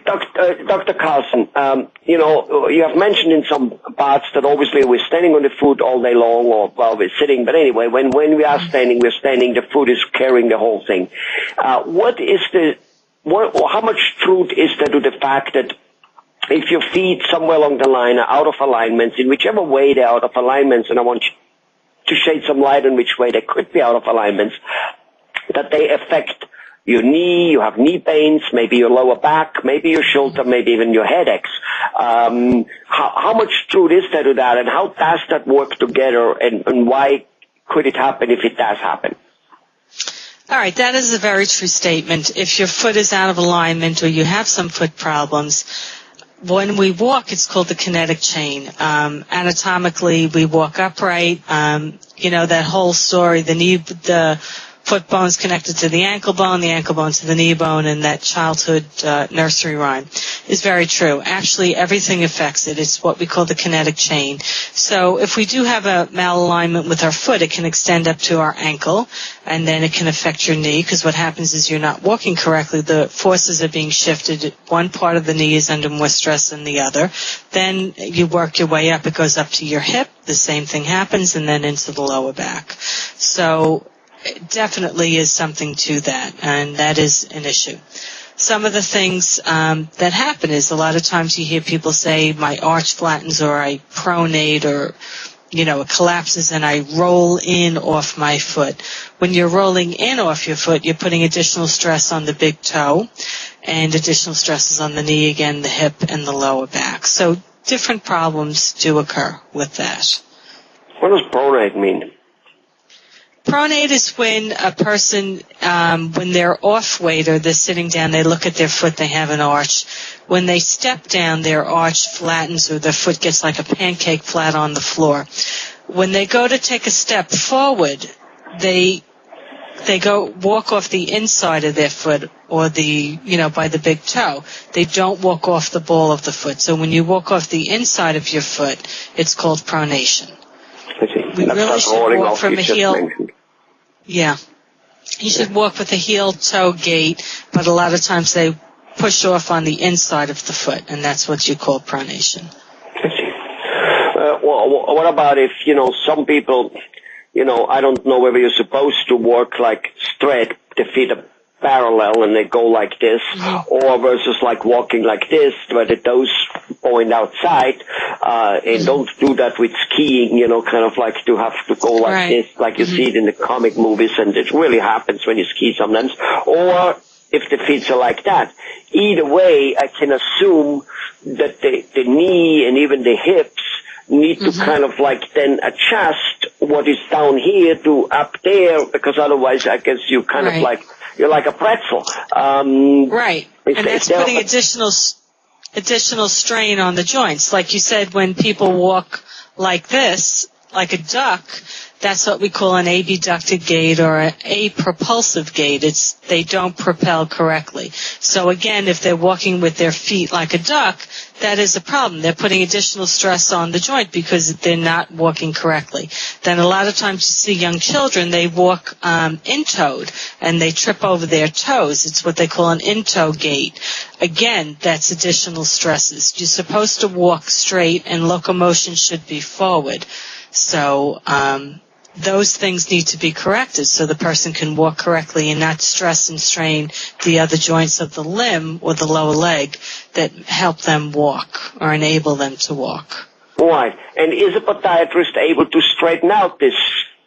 Dr. Carlson, you have mentioned in some parts that obviously we're standing on the foot all day long, or while we're sitting. But anyway, when we are standing, we're standing. The foot is carrying the whole thing. How much truth is there to the fact that if your feet somewhere along the line are out of alignments, in whichever way they're out of alignments, and I want you to shed some light on which way they could be out of alignments, that they affect your knee, you have knee pains, maybe your lower back, maybe your shoulder, maybe even your headaches. How much truth is there to that, and how does that work together, and why could it happen if it does happen? All right, that is a very true statement. If your foot is out of alignment or you have some foot problems, when we walk, it's called the kinetic chain. Anatomically, we walk upright. That whole story, the foot bone's connected to the ankle bone to the knee bone, and that childhood nursery rhyme is very true. Actually, everything affects it. It's what we call the kinetic chain. So if we do have a malalignment with our foot, it can extend up to our ankle, and then it can affect your knee, because what happens is you're not walking correctly. The forces are being shifted. One part of the knee is under more stress than the other. Then you work your way up. It goes up to your hip. The same thing happens, and then into the lower back. So it definitely is something to that, and that is an issue. Some of the things that happen is a lot of times you hear people say, my arch flattens, or I pronate, or it collapses and I roll in off my foot. When you're rolling in off your foot, you're putting additional stress on the big toe and additional stresses on the knee, again, the hip and the lower back. So different problems do occur with that. What does pronate mean? Pronate is when a person, when they're off weight or they're sitting down, they look at their foot, they have an arch. When they step down, their arch flattens, or their foot gets like a pancake flat on the floor. When they go to take a step forward, they walk off the inside of their foot, or by the big toe. They don't walk off the ball of the foot. So when you walk off the inside of your foot, it's called pronation. We really should walk from a heel. Yeah. You should walk with a heel-toe gait, but a lot of times they push off on the inside of the foot, and that's what you call pronation. What about if, some people, I don't know whether you're supposed to walk like straight, the feet are parallel and they go like this, or versus like walking like this, where the toes point outside, and don't do that with skiing, kind of like to have to go like this, like you see it in the comic movies, and it really happens when you ski sometimes, or if the feet are like that. Either way, I can assume that the knee and even the hips need to kind of like then adjust what is down here to up there, because otherwise I guess you kind of like, you're like a pretzel. Right. And that's putting additional strain on the joints. Like you said, when people walk like this, like a duck, that's what we call an abducted gait or an apropulsive gait. They don't propel correctly. So again, if they're walking with their feet like a duck, that is a problem. They're putting additional stress on the joint because they're not walking correctly. Then a lot of times you see young children, they walk in-toed and they trip over their toes. It's what they call an in-toe gait. Again, that's additional stresses. You're supposed to walk straight and locomotion should be forward. So those things need to be corrected so the person can walk correctly and not stress and strain the other joints of the limb or the lower leg that help them walk or enable them to walk. Right. And is a podiatrist able to straighten out this,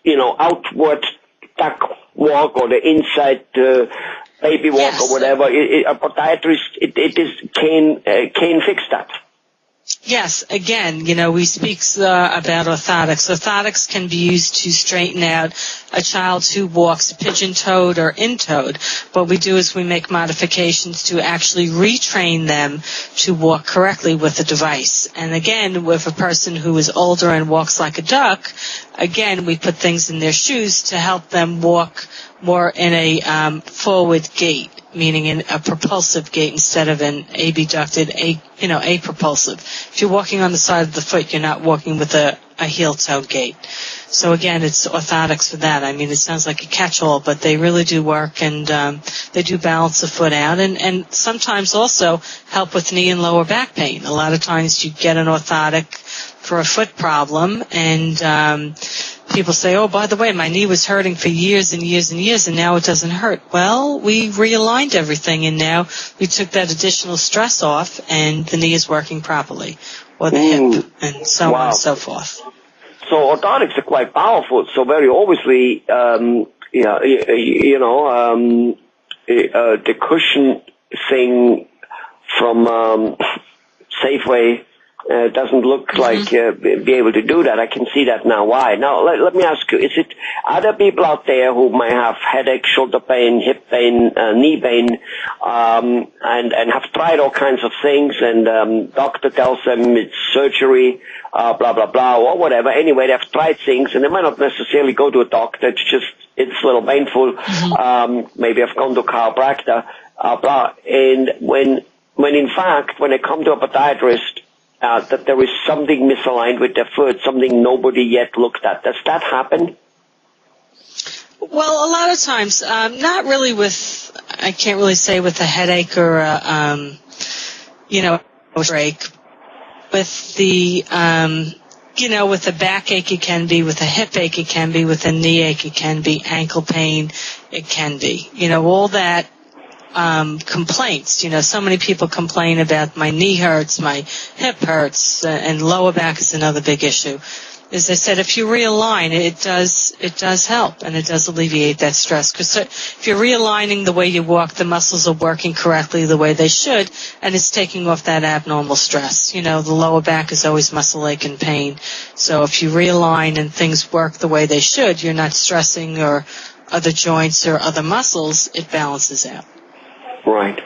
outward duck walk or the inside baby walk or whatever? A podiatrist can fix that. Yes, again, we speak about orthotics. Orthotics can be used to straighten out a child who walks pigeon-toed or in-toed. What we do is we make modifications to actually retrain them to walk correctly with the device. And again, with a person who is older and walks like a duck, again, we put things in their shoes to help them walk more in a forward gait, meaning in a propulsive gait instead of an abducted, apropulsive. If you're walking on the side of the foot, you're not walking with a a heel-toe gait. So again, it's orthotics for that. I mean, it sounds like a catch-all, but they really do work, and they do balance the foot out, and sometimes also help with knee and lower back pain. A lot of times you get an orthotic for a foot problem, and people say, oh, by the way, my knee was hurting for years and years and years, and now it doesn't hurt. Well, we realigned everything, and now we took that additional stress off, and the knee is working properly, or the hip, and so on and so forth. So orthotics are quite powerful. So very obviously, the cushion thing from Safeway doesn't look like be able to do that. I can see that now. Why? Now, let me ask you, are there people out there who might have headache, shoulder pain, hip pain, knee pain, and have tried all kinds of things, and doctor tells them it's surgery, blah, blah, blah, or whatever. Anyway, they've tried things, and they might not necessarily go to a doctor. It's a little painful. Maybe I've gone to a chiropractor, blah. And when in fact, when they come to a podiatrist, that there is something misaligned with their foot, something nobody yet looked at. Does that happen? Well, a lot of times, not really I can't really say with a headache or a break. With the, with the backache it can be, with a hip ache it can be, with a knee ache it can be, ankle pain it can be. All that. Complaints. So many people complain about my knee hurts, my hip hurts, and lower back is another big issue. As I said, if you realign, it does help, and it does alleviate that stress. Because if you're realigning the way you walk, the muscles are working correctly the way they should, and it's taking off that abnormal stress. The lower back is always muscle ache and pain. So if you realign and things work the way they should, you're not stressing or other joints or other muscles, it balances out. Right.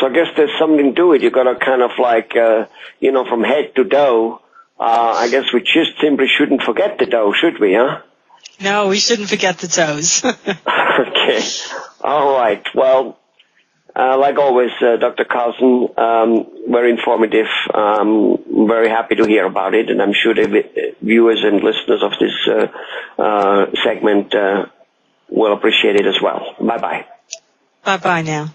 So I guess there's something to it. You got to kind of from head to toe. I guess we just simply shouldn't forget the toe, should we, huh? No, we shouldn't forget the toes. Okay. All right. Well, like always, Dr. Carlson, very informative. Very happy to hear about it, and I'm sure the viewers and listeners of this segment will appreciate it as well. Bye-bye. Bye-bye now.